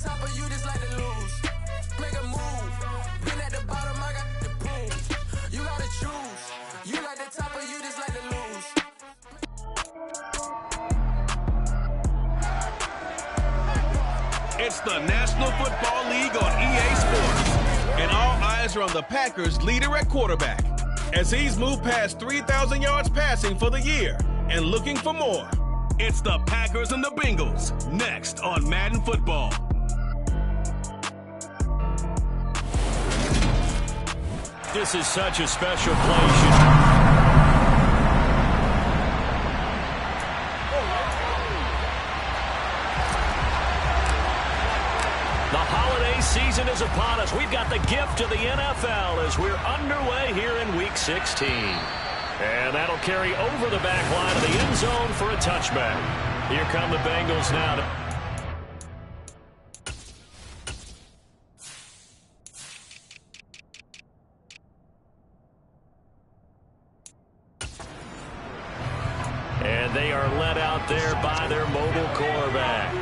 top of you just like to lose. Make a move. Been at the bottom, I got the prove. You gotta choose. You like the top of you just like to lose. It's the National Football League on EA Sports. And all eyes are on the Packers' leader at quarterback, as he's moved past 3,000 yards passing for the year and looking for more. It's the Packers and the Bengals, next on Madden Football. This is such a special play. Season is upon us. We've got the gift of the NFL as we're underway here in Week 16. And that'll carry over the back line of the end zone for a touchback. Here come the Bengals now. And they are led out there by their mobile quarterback.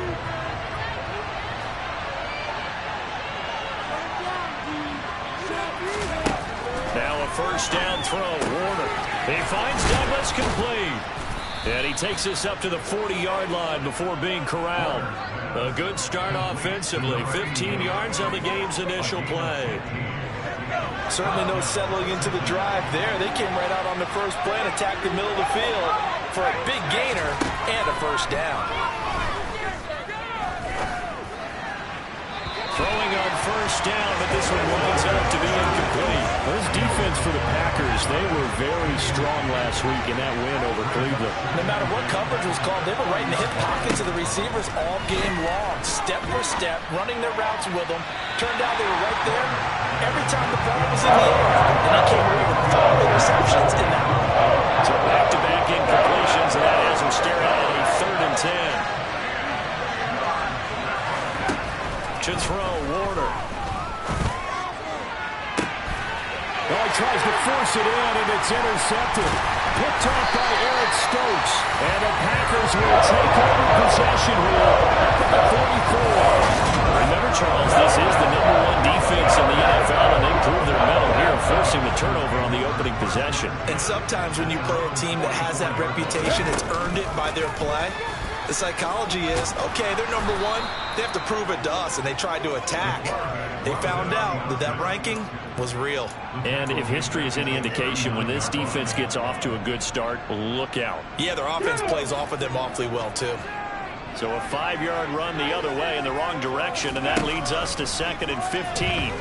Now a first down throw. Warner. He finds Douglas complete. And he takes us up to the 40-yard line before being corralled. A good start offensively. 15 yards on the game's initial play. Certainly no settling into the drive there. They came right out on the first play and attacked the middle of the field for a big gainer and a first down. Throwing on first down, but this one winds up to be incomplete. This defense for the Packers, they were very strong last week in that win over Cleveland. No matter what coverage was called, they were right in the hip pockets of the receivers all game long, step for step, running their routes with them. Turned out they were right there every time the ball was in the air. And they came away with 5 interceptions in that one. So back-to-back incompletions, and that has them staring at a 3rd and 10. To throw, Warner. Well, he tries to force it in, and it's intercepted. Picked off by Eric Stokes. And the Packers will take over possession here at the 44. Remember, Charles, this is the #1 defense in the NFL, and they prove their mettle here, forcing the turnover on the opening possession. And sometimes when you play a team that has that reputation, it's earned it by their play. The psychology is, okay, they're #1. They have to prove it to us, and they tried to attack. They found out that that ranking was real. And if history is any indication, when this defense gets off to a good start, look out. Yeah, their offense plays off of them awfully well, too. So a 5-yard run the other way in the wrong direction, and that leads us to 2nd and 15.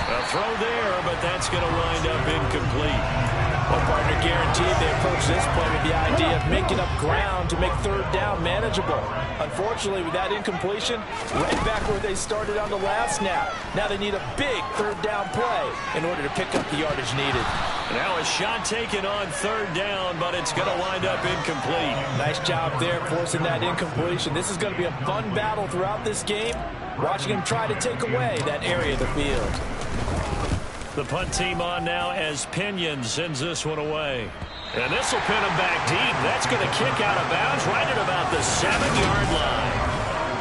A throw there, but that's going to wind up incomplete. Well, partner, guaranteed they approach this play with the idea of making up ground to make 3rd down manageable. Unfortunately, with that incompletion, right back where they started on the last snap. Now they need a big 3rd down play in order to pick up the yardage needed. Now a shot taken on 3rd down, but it's going to wind up incomplete. Nice job there forcing that incompletion. This is going to be a fun battle throughout this game, watching him try to take away that area of the field. The punt team on now as Pinion sends this one away. And this will pin him back deep. That's going to kick out of bounds right at about the 7-yard line.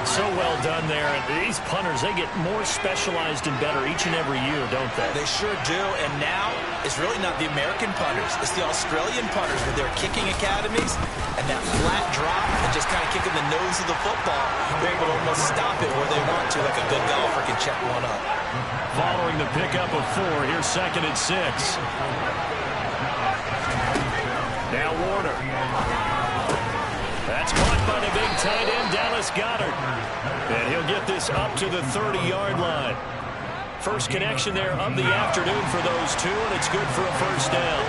So well done there. And these punters, they get more specialized and better each and every year, don't they? They sure do. And now it's really not the American punters. It's the Australian punters with their kicking academies and that flat drop and just kind of kicking the nose of the football. They're able to almost stop it where they want to, like a good golfer can check one up. Following the pickup of 4, here's 2nd and 6. Now Warner. That's caught by the big tight end, Dallas Goedert. And he'll get this up to the 30-yard line. First connection there of the afternoon for those two, and it's good for a first down.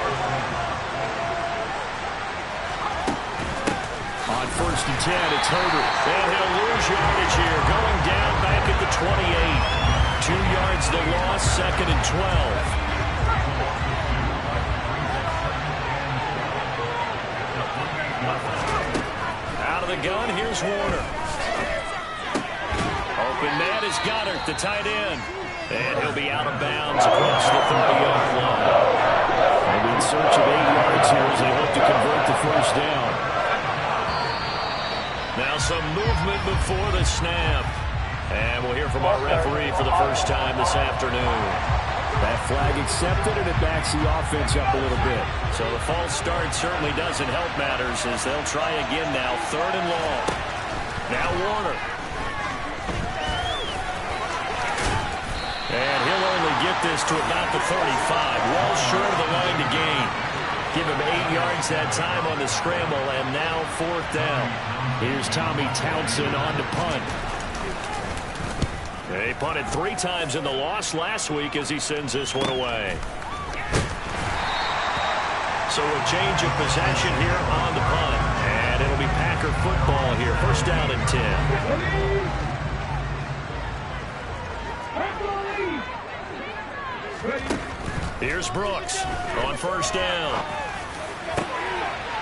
On 1st and 10, it's Herbert. And he'll lose yardage here, going down back at the 28. 2 yards the loss, 2nd and 12. Out of the gun, here's Warner. Open man is Goddard, the tight end. And he'll be out of bounds across the 30-yard line. They'll be in search of 8 yards here as they hope to convert the first down. Now some movement before the snap. And we'll hear from our referee for the first time this afternoon. That flag accepted, and it backs the offense up a little bit. So the false start certainly doesn't help matters as they'll try again now. 3rd and long. Now Warner. And he'll only get this to about the 35. Well short of the line to gain. Give him 8 yards that time on the scramble, and now 4th down. Here's Tommy Townsend on to punt. He punted 3 times in the loss last week as he sends this one away. So a change of possession here on the punt. And it'll be Packer football here. 1st down and 10. Here's Brooks on 1st down.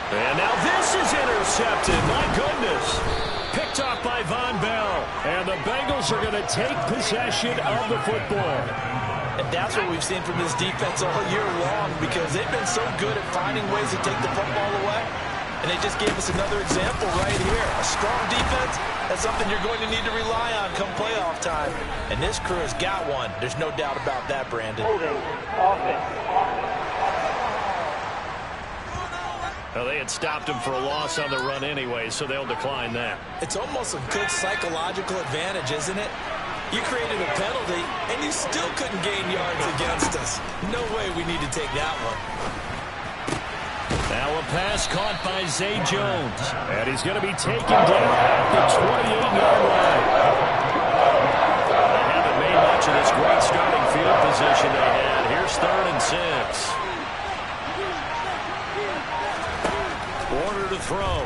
And now this is intercepted. My goodness. Picked off by Von Bell. And the Bengals are going to take possession of the football. And that's what we've seen from this defense all year long, because they've been so good at finding ways to take the football away. And they just gave us another example right here. A strong defense, that's something you're going to need to rely on come playoff time. And this crew has got one. There's no doubt about that, Brandon. Well, they had stopped him for a loss on the run anyway, so they'll decline that. It's almost a good psychological advantage, isn't it? You created a penalty, and you still couldn't gain yards against us. No way we need to take that one. Now a pass caught by Zay Jones. And he's going to be taken down at the 28-yard line. They haven't made much of this great starting field position they had. Here's 3rd and 6. Warner to throw.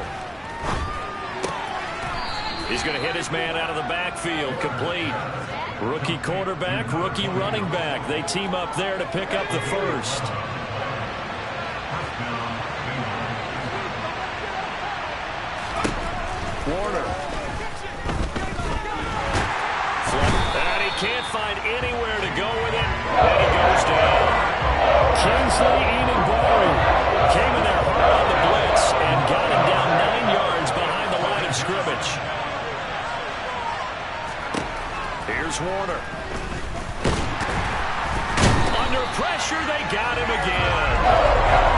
He's going to hit his man out of the backfield. Complete. Rookie quarterback, rookie running back. They team up there to pick up the 1st. Warner. And he can't find anywhere to go with it. And he goes down. Kingsley Enagbare Came in there hard on the blitz and got him down 9 yards behind the line of scrimmage. Here's Warner. Under pressure, they got him again.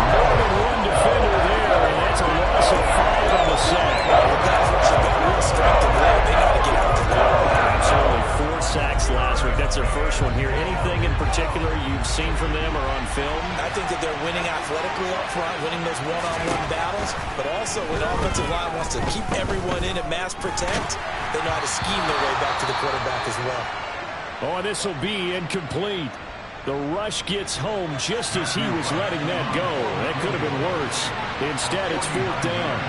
More than one defender there, and that's a loss of 5 on the sack. That's what you got real strength of leg. They got to get out the door. Absolutely. 4 sacks last week. That's their first one here. Anything in particular you've seen from them or on film? I think that they're winning athletically up front, winning those one-on-one battles, but also when the offensive line wants to keep everyone in and mass protect, they know how to scheme their way back to the quarterback as well. Oh, and this will be incomplete. The rush gets home just as he was letting that go. That could have been worse. Instead, it's 4th down.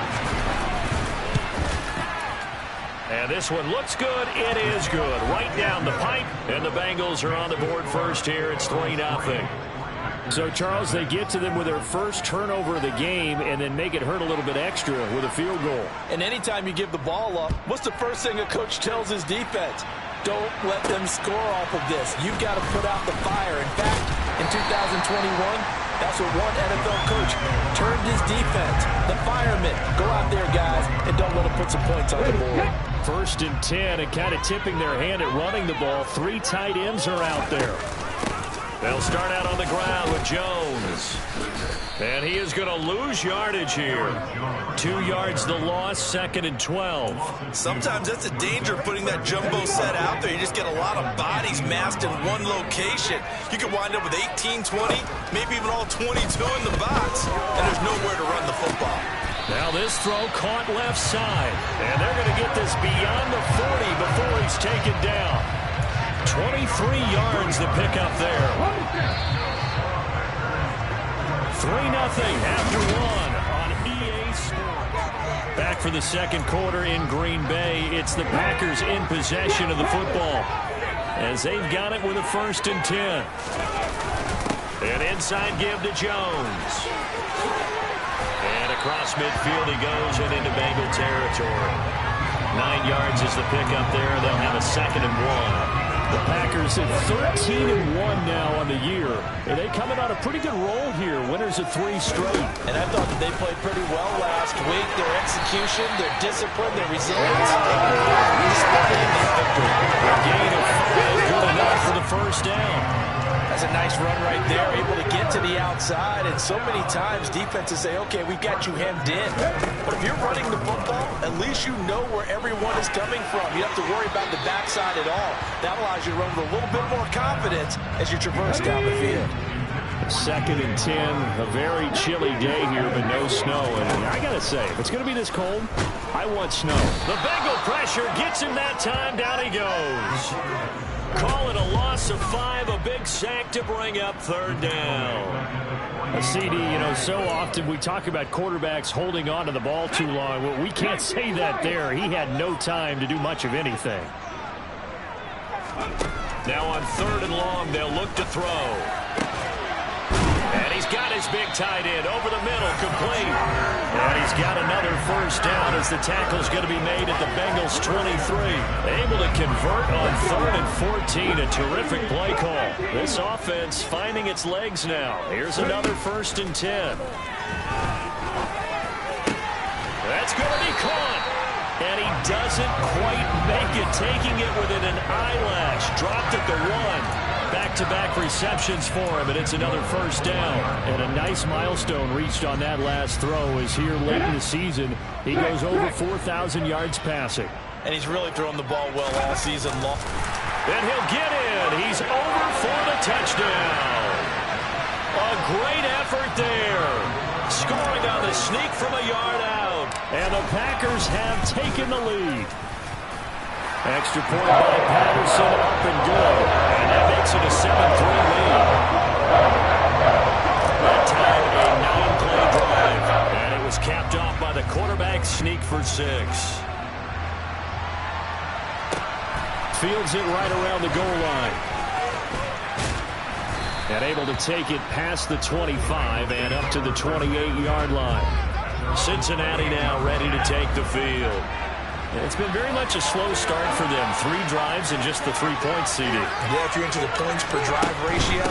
And this one looks good. It is good. Right down the pipe. And the Bengals are on the board first here. It's 3-0. So, Charles, they get to them with their first turnover of the game and then make it hurt a little bit extra with a field goal. And anytime you give the ball up, what's the first thing a coach tells his defense? Don't let them score off of this. You've got to put out the fire. In fact, in 2021, that's what one NFL coach turned his defense. The firemen. Go out there, guys, and don't let them put some points on the board. 1st and 10, and kind of tipping their hand at running the ball. 3 tight ends are out there. They'll start out on the ground with Jones. And he is going to lose yardage here. 2 yards the loss, 2nd and 12. Sometimes that's the danger of putting that jumbo set out there. You just get a lot of bodies massed in one location. You could wind up with 18, 20, maybe even all 22 in the box, and there's nowhere to run the football. Now this throw caught left side. And they're going to get this beyond the 40 before he's taken down. 23 yards to pick up there. 3-0 after 1 on EA Sports. Back for the 2nd quarter in Green Bay. It's the Packers in possession of the football as they've got it with a 1st and 10. An inside give to Jones. And across midfield he goes and into Bengal territory. 9 yards is the pickup there. They'll have a 2nd and 1. The Packers at 13-1 now on the year. And they coming on a pretty good roll here. Winners of 3 straight. And I thought that they played pretty well last week. Their execution, their discipline, their resilience. Displaying that victory. A gain of 5, good enough for the first down. That's a nice run right there, able to get to the outside. And so many times defenses say, okay, we've got you hemmed in. But if you're running the football, at least you know where everyone is coming from. You don't have to worry about the backside at all. That allows you to run with a little bit more confidence as you traverse down the field. 2nd and 10, a very chilly day here, but no snow. And I got to say, if it's going to be this cold, I want snow. The Bengal pressure gets him that time. Down he goes. Call it a loss of 5, a big sack to bring up 3rd down. CD, so often we talk about quarterbacks holding on to the ball too long. Well, we can't say that there. He had no time to do much of anything. Now on 3rd and long, they'll look to throw. And he's got his big tight end over the middle, complete. And he's got another first down as the tackle's going to be made at the Bengals 23. Able to convert on 3rd and 14, a terrific play call. This offense finding its legs now. Here's another 1st and 10. That's going to be caught. And he doesn't quite make it, taking it within an eyelash. Dropped at the 1. Back-to-back receptions for him, and it's another first down. And a nice milestone reached on that last throw as here late in the season, he goes over 4,000 yards passing. And he's really thrown the ball well all season long. And he'll get in. He's over for the touchdown. A great effort there. Scoring on the sneak from a yard out. And the Packers have taken the lead. Extra point by Patterson, up and good. And that makes it a 7-3 lead. That time a 9-play drive. And it was capped off by the quarterback sneak for 6. Fields it right around the goal line. And able to take it past the 25 and up to the 28-yard line. Cincinnati now ready to take the field. It's been very much a slow start for them. 3 drives and just the 3 points, CD. Yeah, if you're into the points per drive ratio,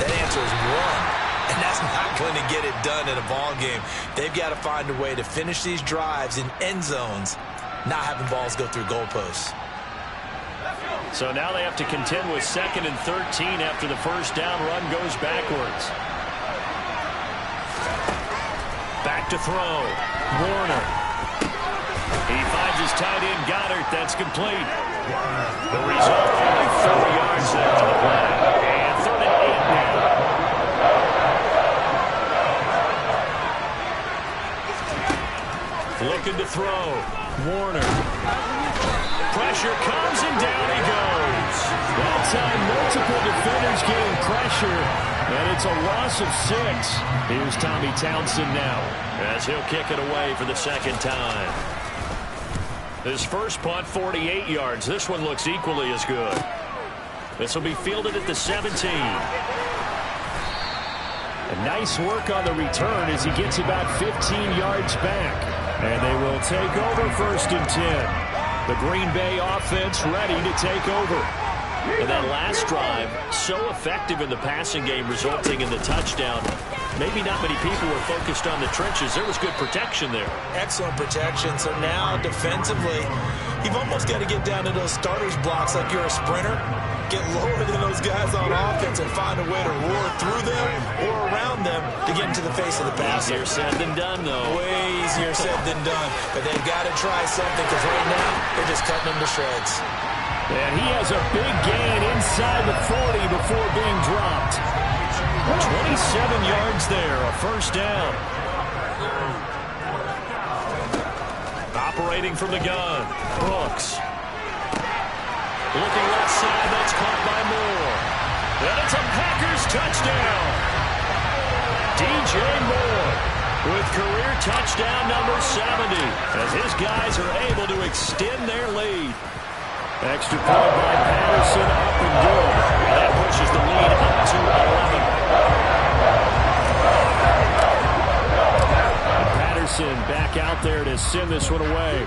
that answer is 1. And that's not going to get it done in a ball game. They've got to find a way to finish these drives in end zones, not having balls go through goalposts. So now they have to contend with 2nd and 13 after the first down run goes backwards. Back to throw. Warner. He finds his tight end, Goddard. That's complete. The result, only 4 yards there on the play. And 3rd and 8 now. Looking to throw. Warner. Pressure comes and down he goes. That time, multiple defenders getting pressure. And it's a loss of 6. Here's Tommy Townsend now, as he'll kick it away for the 2nd time. His first punt, 48 yards. This one looks equally as good. This will be fielded at the 17. And nice work on the return as he gets about 15 yards back. And they will take over 1st and 10. The Green Bay offense ready to take over. And that last drive, so effective in the passing game, resulting in the touchdown. Maybe not many people were focused on the trenches. There was good protection there. Excellent protection. So now, defensively, you've almost got to get down to those starters blocks like you're a sprinter. Get lower than those guys on offense and find a way to roar through them or around them to get into the face of the passer. Easier said than done, though. Way easier said than done. But they've got to try something because right now, they're just cutting them to shreds. And he has a big gain inside the 40 before being dropped. 27 yards there, a first down. Operating from the gun, Brooks. Looking left side, that's caught by Moore. And it's a Packers touchdown. DJ Moore with career touchdown number 70 as his guys are able to extend their lead. Extra point by Patterson, up and good. And that pushes the lead up to 11. And Patterson back out there to send this one away.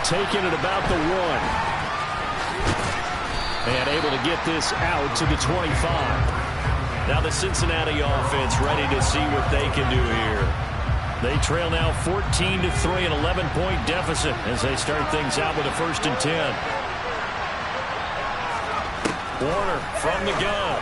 taken at about the 1. And able to get this out to the 25. Now the Cincinnati offense ready to see what they can do here. They trail now 14-3, an 11-point deficit as they start things out with a 1st and 10. Warner from the gun.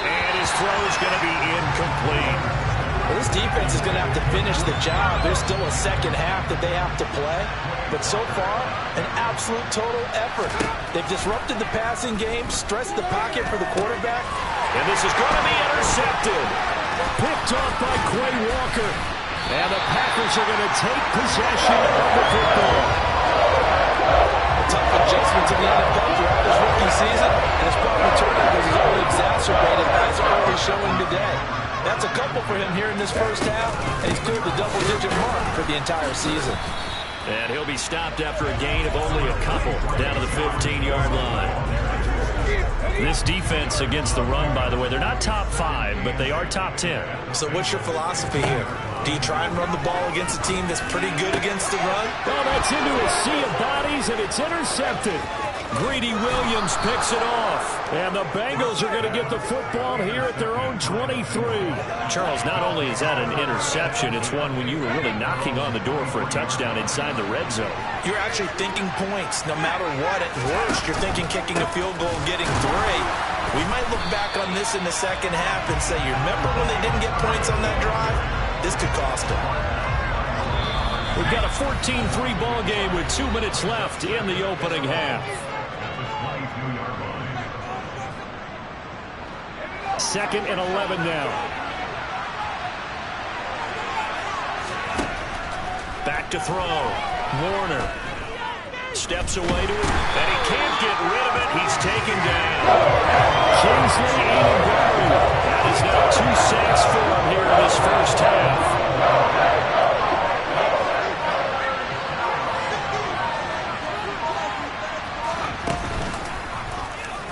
And his throw is going to be incomplete. Well, this defense is going to have to finish the job. There's still a second half that they have to play. But so far, an absolute total effort. They've disrupted the passing game, stressed the pocket for the quarterback. And this is going to be intercepted. Picked off by Quay Walker. And the Packers are going to take possession of the football. A tough adjustment to the NFL throughout his rookie season. And his problem turnovers is only exacerbated as early showing today. That's a couple for him here in this first half. And he's cleared the double-digit mark for the entire season. And he'll be stopped after a gain of only a couple down to the 15-yard line. This defense against the run, by the way, they're not top 5, but they are top 10. So what's your philosophy here? Do you try and run the ball against a team that's pretty good against the run? Oh, that's into a sea of bodies, and it's intercepted. Greedy Williams picks it off. And the Bengals are going to get the football here at their own 23. Charles, not only is that an interception, it's one when you were really knocking on the door for a touchdown inside the red zone. You're actually thinking points no matter what. At worst, you're thinking kicking a field goal, getting 3. We might look back on this in the second half and say, you remember when they didn't get points on that drive? This could cost them. We've got a 14-3 ball game with 2 minutes left in the opening half. 2nd and 11 now. Back to throw. Warner steps away to it, and he can't get rid of it. He's taken down. Kingsley Enagbare. That is now 2 sacks for him here in this first half.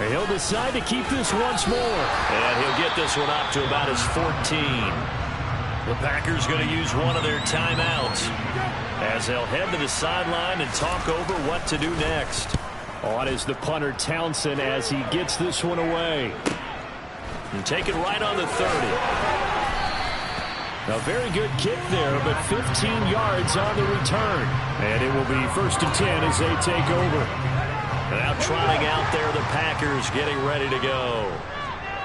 He'll decide to keep this once more. And he'll get this one up to about his 14. The Packers going to use one of their timeouts as they'll head to the sideline and talk over what to do next. On is the punter Townsend as he gets this one away. And take it right on the 30. A very good kick there, but 15 yards on the return. And it will be 1st and 10 as they take over. Now trotting out there, the Packers getting ready to go.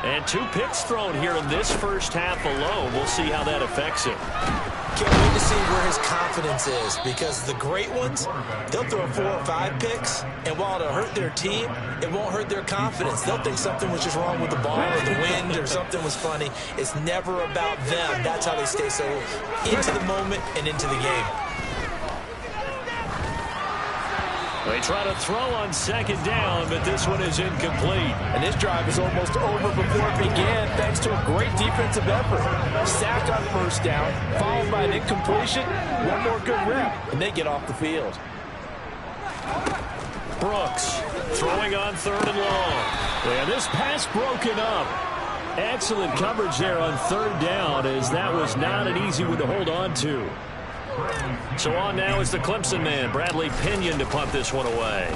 And 2 picks thrown here in this first half alone. We'll see how that affects him. Can't wait to see where his confidence is, because the great ones, they'll throw 4 or 5 picks, and while it'll hurt their team, it won't hurt their confidence. They'll think something was just wrong with the ball or the wind or something was funny. It's never about them. That's how they stay so into the moment and into the game. They try to throw on 2nd down, but this one is incomplete. And this drive is almost over before it began, thanks to a great defensive effort. Sack on 1st down, followed by an incompletion, one more good rep, and they get off the field. Brooks throwing on 3rd and long. And this pass broken up. Excellent coverage there on 3rd down, as that was not an easy one to hold on to. So on now is the Clemson man, Bradley Pinion, to punt this one away.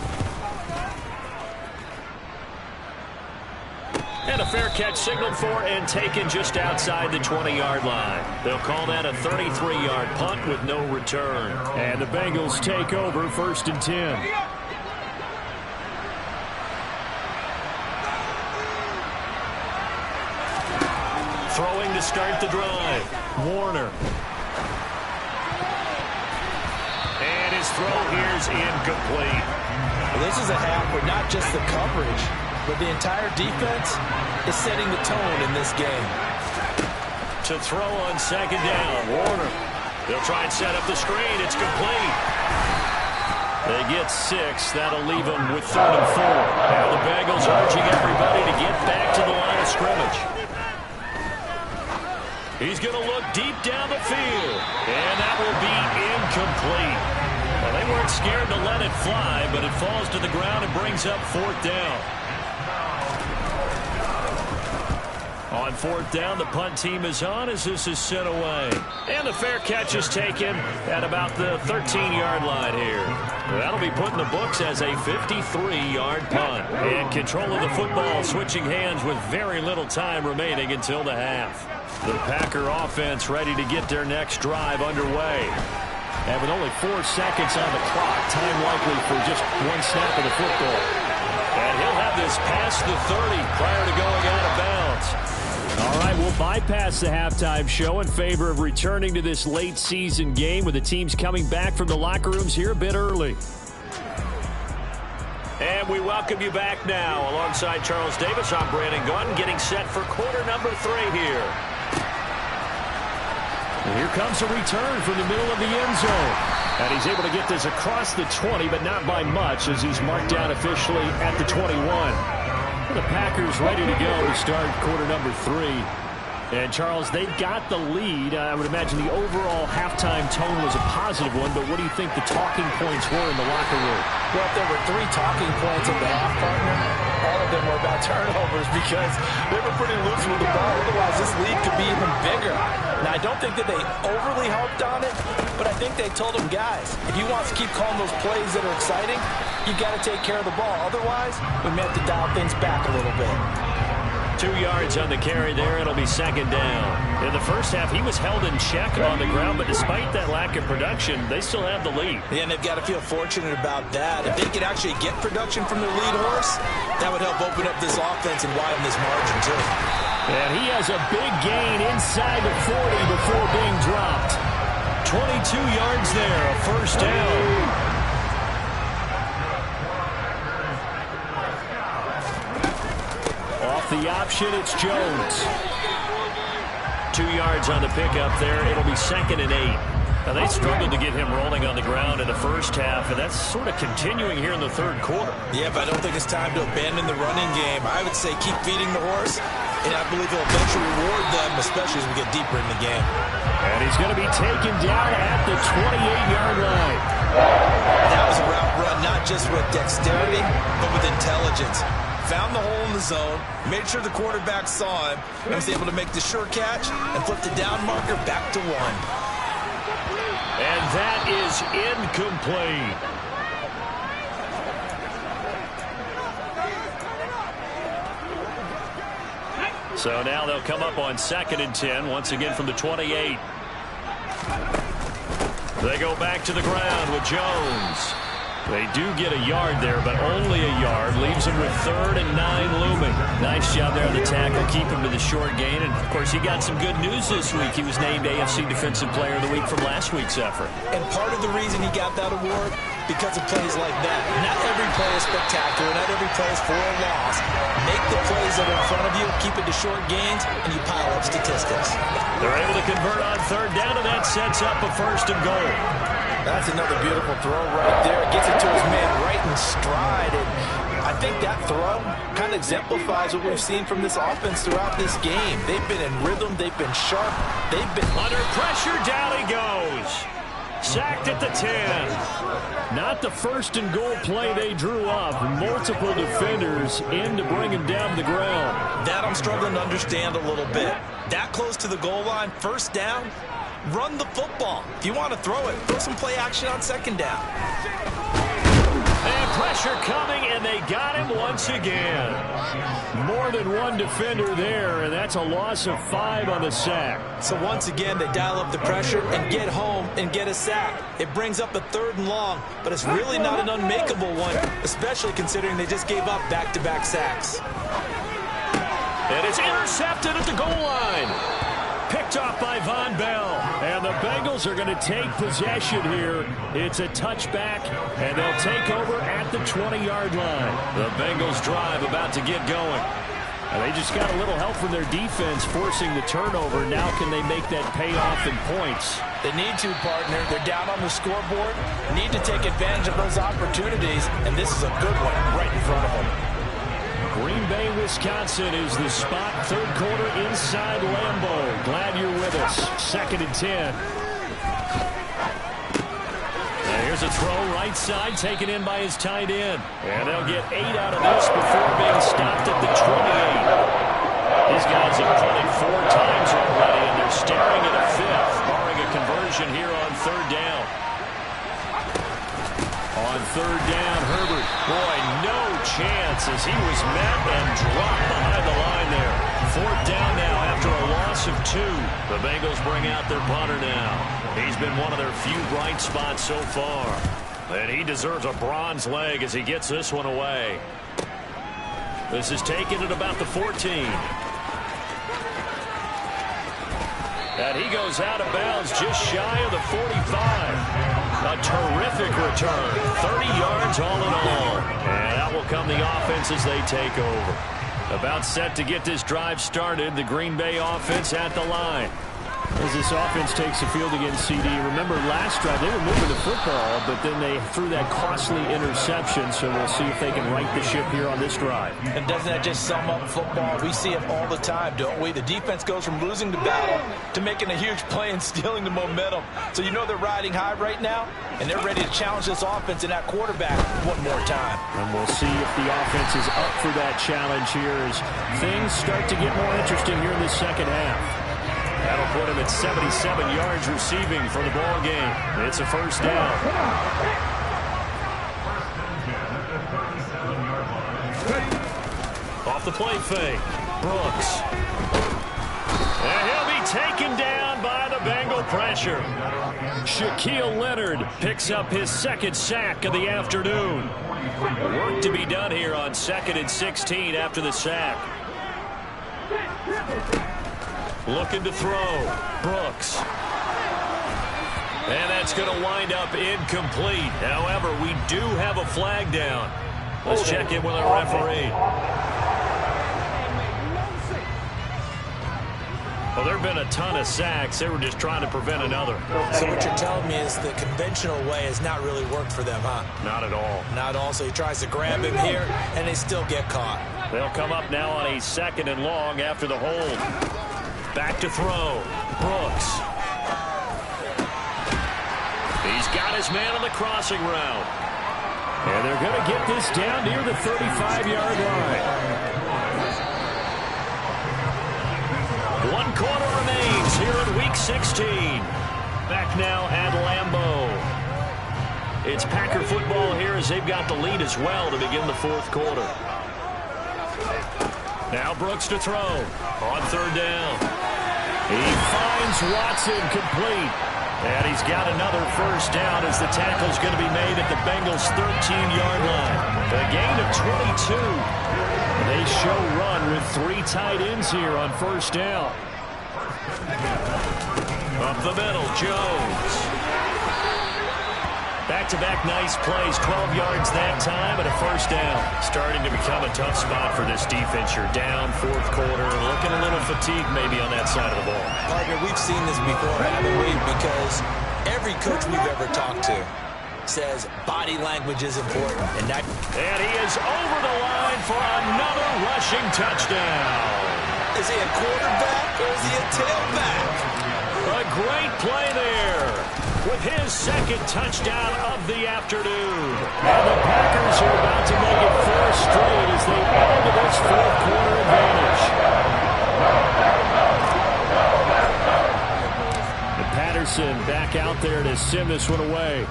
And a fair catch signaled for and taken just outside the 20-yard line. They'll call that a 33-yard punt with no return. And the Bengals take over 1st and 10. Throwing to start the drive. Warner. And his throw here's incomplete. Well, this is a half where not just the coverage, but the entire defense is setting the tone in this game. To throw on 2nd down, Warner. They'll try and set up the screen. It's complete. They get 6. That'll leave them with 3rd and 4. Now the Bengals urging everybody to get back to the line of scrimmage. He's going to look deep down the field. And that will be incomplete. Well, they weren't scared to let it fly, but it falls to the ground and brings up 4th down. On fourth down, the punt team is on as this is sent away. And the fair catch is taken at about the 13-yard line here. That'll be put in the books as a 53-yard punt. And control of the football switching hands with very little time remaining until the half. The Packer offense ready to get their next drive underway. And with only 4 seconds on the clock, time likely for just one snap of the football. And he'll have this past the 30 prior to going out of bounds. All right, we'll bypass the halftime show in favor of returning to this late season game with the teams coming back from the locker rooms here a bit early. And we welcome you back now. Alongside Charles Davis, I'm Brandon Gaudin, getting set for quarter number 3 here. And here comes a return from the middle of the end zone. And he's able to get this across the 20, but not by much as he's marked down officially at the 21. The Packers ready to go to start quarter number 3. And, Charles, they've got the lead. I would imagine the overall halftime tone was a positive one, but what do you think the talking points were in the locker room? Well, if there were 3 talking points at the half, partner, all of them were about turnovers because they were pretty loose with the ball. Otherwise, this lead could be even bigger. Now, I don't think that they overly harped on it, but I think they told them, guys, if you want to keep calling those plays that are exciting, you got to take care of the ball. Otherwise, we may have to dial things back a little bit. 2 yards on the carry there. It'll be second down. In the first half, he was held in check on the ground, but despite that lack of production, they still have the lead. Yeah, and they've got to feel fortunate about that. If they could actually get production from their lead horse, that would help open up this offense and widen this margin, too. And he has a big gain inside the 40 before being dropped. 22 yards there, a first down. Off the option, it's Jones. 2 yards on the pickup there. It'll be second and 8. Now, they struggled to get him rolling on the ground in the first half, and that's sort of continuing here in the third quarter. Yeah, but I don't think it's time to abandon the running game. I would say keep feeding the horse, and I believe he'll eventually reward them, especially as we get deeper in the game. And he's going to be taken down at the 28-yard line. That was a route run, not just with dexterity, but with intelligence. Found the hole in the zone, made sure the quarterback saw him, and was able to make the sure catch and flip the down marker back to 1. And that is incomplete. So now they'll come up on 2nd and 10, once again from the 28. They go back to the ground with Jones. They do get a yard there, but only a yard. Leaves him with 3rd and 9 looming. Nice job there on the tackle. Keep him to the short gain. And, of course, he got some good news this week. He was named AFC Defensive Player of the Week from last week's effort. And part of the reason he got that award, because of plays like that. Not every play is spectacular. Not every play is for a loss. Make the plays that are in front of you, keep it to short gains, and you pile up statistics. They're able to convert on 3rd down, and that sets up a 1st and goal. That's another beautiful throw right there. Gets it to his man right in stride. And I think that throw kind of exemplifies what we've seen from this offense throughout this game. They've been in rhythm. They've been sharp. They've been under pressure. Down he goes. Sacked at the 10. Not the 1st and goal play they drew up. Multiple defenders in to bring him down to the ground. That I'm struggling to understand a little bit. That close to the goal line, 1st down. Run the football. If you want to throw it, throw some play action on 2nd down. And pressure coming, and they got him once again. More than one defender there, and that's a loss of 5 on the sack. So once again, they dial up the pressure and get home and get a sack. It brings up a 3rd and long, but it's really not an unmakeable one, especially considering they just gave up back-to-back sacks. And it's intercepted at the goal line. Picked off by Von Bell. And the Bengals are going to take possession here. It's a touchback, and they'll take over at the 20-yard line. The Bengals drive about to get going. And they just got a little help from their defense forcing the turnover. Now can they make that pay off in points? They need to, partner. They're down on the scoreboard. Need to take advantage of those opportunities, and this is a good one right in front of them. Green Bay, Wisconsin is the spot. 3rd quarter inside Lambeau. Glad you're with us. 2nd and 10. Now here's a throw right side taken in by his tight end. And they'll get 8 out of this before being stopped at the 28. These guys have punted 4 times already, and they're staring at a 5th, barring a conversion here on 3rd down. On 3rd down, Herbert. Boy, no chance as he was met and dropped behind the line there. 4th down now after a loss of 2. The Bengals bring out their punter now. He's been one of their few bright spots so far. And he deserves a bronze leg as he gets this one away. This is taken at about the 14. And he goes out of bounds just shy of the 45. A terrific return. 30 yards all in all. And out will come the offense as they take over. About set to get this drive started. The Green Bay offense at the line. As this offense takes the field against CD, remember last drive they were moving the football, but then they threw that costly interception, so we'll see if they can right the ship here on this drive. And doesn't that just sum up football? We see it all the time, don't we? The defense goes from losing the battle to making a huge play and stealing the momentum. So you know they're riding high right now, and they're ready to challenge this offense and that quarterback one more time. And we'll see if the offense is up for that challenge here as things start to get more interesting here in the second half. That'll put him at 77 yards receiving for the ball game. It's a 1st down. Off the play fake. Brooks. And he'll be taken down by the Bengal pressure. Shaquille Leonard picks up his 2nd sack of the afternoon. Work to be done here on 2nd and 16 after the sack. Looking to throw. Brooks. And that's going to wind up incomplete. However, we do have a flag down. Let's check in with our referee. Well, there have been a ton of sacks. They were just trying to prevent another. So what you're telling me is the conventional way has not really worked for them, huh? Not at all. Not at all. So he tries to grab him here, and they still get caught. They'll come up now on a 2nd and long after the hold. Back to throw. Brooks. He's got his man on the crossing route. And they're going to get this down near the 35-yard line. 1 quarter remains here in Week 16. Back now at Lambeau. It's Packer football here as they've got the lead as well to begin the 4th quarter. Now Brooks to throw on 3rd down. He finds Watson complete. And he's got another 1st down as the tackle's going to be made at the Bengals' 13-yard line. A gain of 22. They show run with 3 tight ends here on 1st down. Up the middle, Jones. Back-to-back nice plays, 12 yards that time, and a 1st down. Starting to become a tough spot for this defense. You're down 4th quarter, looking a little fatigued maybe on that side of the ball. Partner, we've seen this before, haven't we? Because every coach we've ever talked to says body language is important. And he is over the line for another rushing touchdown. Is he a quarterback or is he a tailback? A great play there with his 2nd touchdown of the afternoon. And the Packers are about to make it 4 straight as they add to this 4th quarter advantage. And Patterson back out there to send this one away.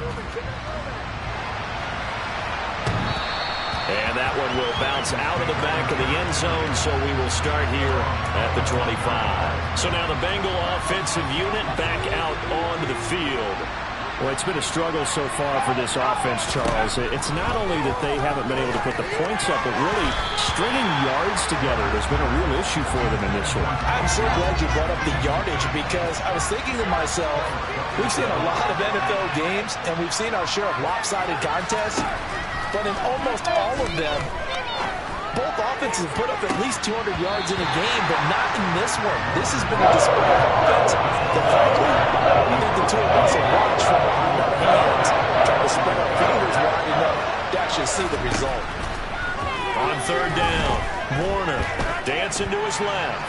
And that one will bounce out of the back of the end zone, so we will start here at the 25. So now the Bengal offensive unit back out onto the field. Well, it's been a struggle so far for this offense, Charles. It's not only that they haven't been able to put the points up, but really stringing yards together has been a real issue for them in this one. I'm so glad you brought up the yardage because I was thinking to myself, we've seen a lot of NFL games, and we've seen our share of lopsided contests. But in almost all of them, both offenses have put up at least 200 yards in a game, but not in this one. This has been a display of offense that, frankly, I think the two of us will watch from behind our hands, trying to spread our fingers wide enough to actually see the result. On 3rd down, Warner dancing to his left.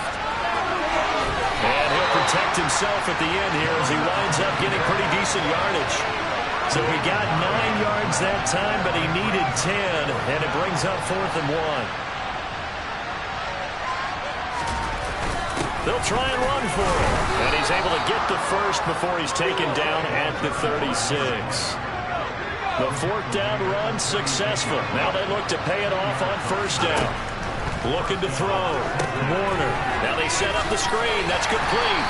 And he'll protect himself at the end here as he winds up getting pretty decent yardage. So he got 9 yards that time, but he needed 10, and it brings up 4th and 1. They'll try and run for it. And he's able to get the first before he's taken down at the 36. The fourth down run successful. Now they look to pay it off on first down. Looking to throw. Warner. Now they set up the screen. That's complete.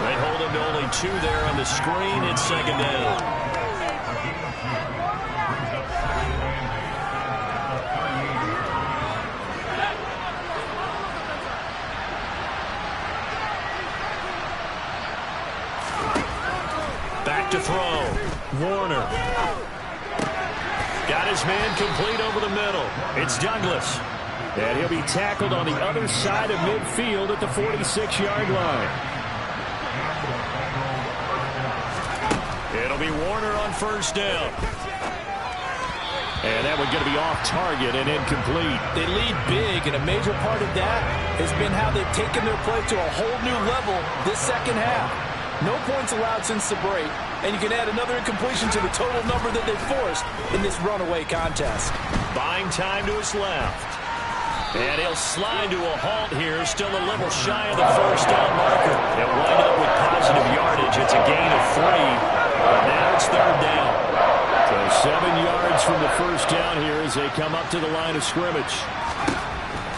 They hold him to only 2 there on the screen. It's second down. To throw. Warner. Got his man complete over the middle. It's Douglas. And he'll be tackled on the other side of midfield at the 46-yard line. It'll be Warner on first down. And that one's going to be off target and incomplete. They lead big, and a major part of that has been how they've taken their play to a whole new level this second half. No points allowed since the break, and you can add another incompletion to the total number that they forced in this runaway contest. Buying time to his left. And he'll slide to a halt here, still a little shy of the first down marker. They'll wind up with positive yardage. It's a gain of 3, but now it's third down. So 7 yards from the first down here as they come up to the line of scrimmage.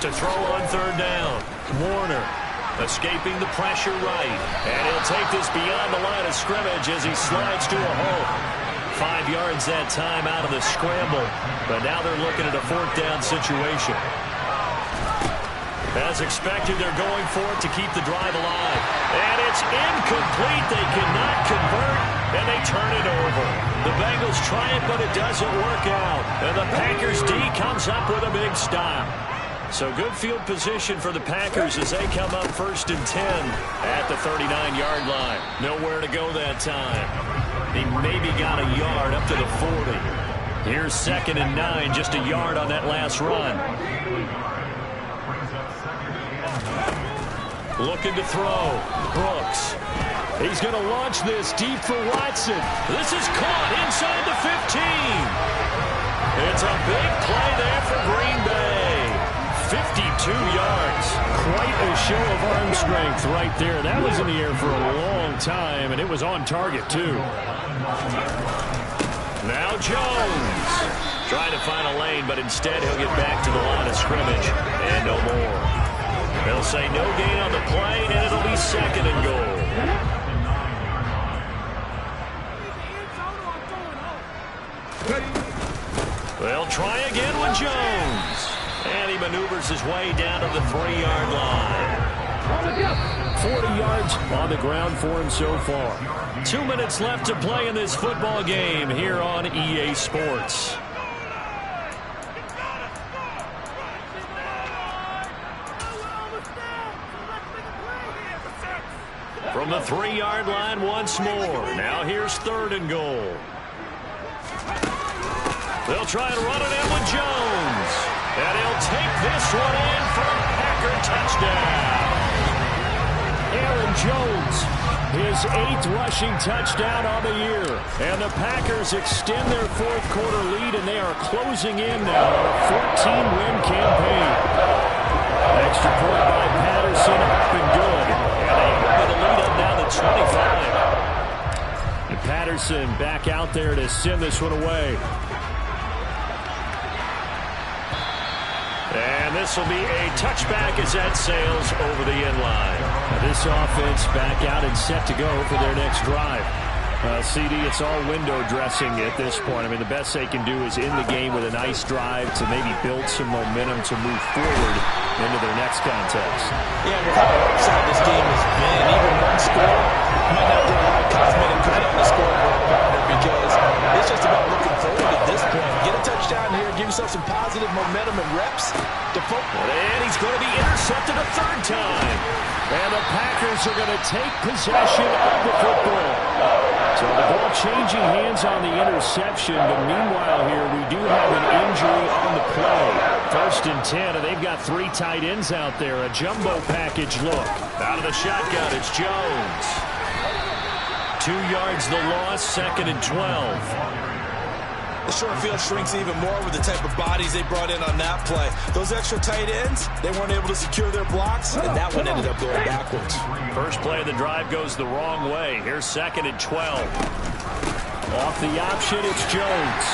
To throw on third down, Warner. Escaping the pressure right. And he'll take this beyond the line of scrimmage as he slides to a halt. 5 yards that time out of the scramble. But now they're looking at a fourth down situation. As expected, they're going for it to keep the drive alive. And it's incomplete. They cannot convert, and they turn it over. The Bengals try it, but it doesn't work out. And the Packers D comes up with a big stop. So good field position for the Packers as they come up 1st and 10 at the 39-yard line. Nowhere to go that time. He maybe got a yard up to the 40. Here's 2nd and 9, just a yard on that last run. Looking to throw. Brooks. He's going to launch this deep for Watson. This is caught inside the 15. It's a big play there for Green Bay. 52 yards. Quite a show of arm strength right there. That was in the air for a long time, and it was on target, too. Now Jones. Trying to find a lane, but instead he'll get back to the line of scrimmage. And no more. They'll say no gain on the play, and it'll be 2nd and goal. They'll try again with Jones. And he maneuvers his way down to the 3-yard line. 40 yards on the ground for him so far. 2 minutes left to play in this football game here on EA Sports. From the 3-yard line once more. Now here's 3rd and goal. They'll try and run it in with Jones. And he'll take this one in for a Packer touchdown. Aaron Jones, his 8th rushing touchdown on the year. And the Packers extend their 4th quarter lead, and they are closing in now on a 14-win campaign. Extra point by Patterson, up and good. And they open the lead up now to 25. And Patterson back out there to send this one away. And this will be a touchback as that sails over the end line. Now this offense back out and set to go for their next drive. CD, it's all window dressing at this point. I mean, the best they can do is end the game with a nice drive to maybe build some momentum to move forward into their next contest. Yeah, with how upside this game has been, even one score might not get a lot of cosmetic good on the scoreboard, partner, because it's just about looking forward at this point. Get a touchdown here, give yourself some positive momentum and reps to focus. And he's going to be intercepted a 3rd time. And the Packers are going to take possession of the football. So the ball changing hands on the interception, but meanwhile here we do have an injury on the play. 1st and 10, and they've got 3 tight ends out there. A jumbo package look. Out of the shotgun, it's Jones. 2 yards the loss, 2nd and 12. The short field shrinks even more with the type of bodies they brought in on that play. Those extra tight ends, they weren't able to secure their blocks, and that one ended up going backwards. First play of the drive goes the wrong way. Here's 2nd and 12. Off the option, it's Jones.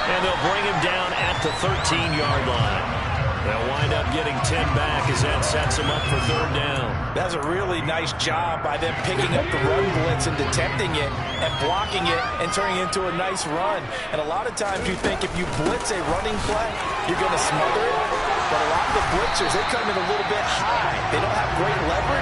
And they'll bring him down at the 13-yard line. They'll wind up getting 10 back as that sets them up for 3rd down. That's a really nice job by them picking up the run blitz and detecting it and blocking it and turning it into a nice run. And a lot of times you think if you blitz a running play, you're going to smother it. But a lot of the blitzers, they come in a little bit high. They don't have great leverage.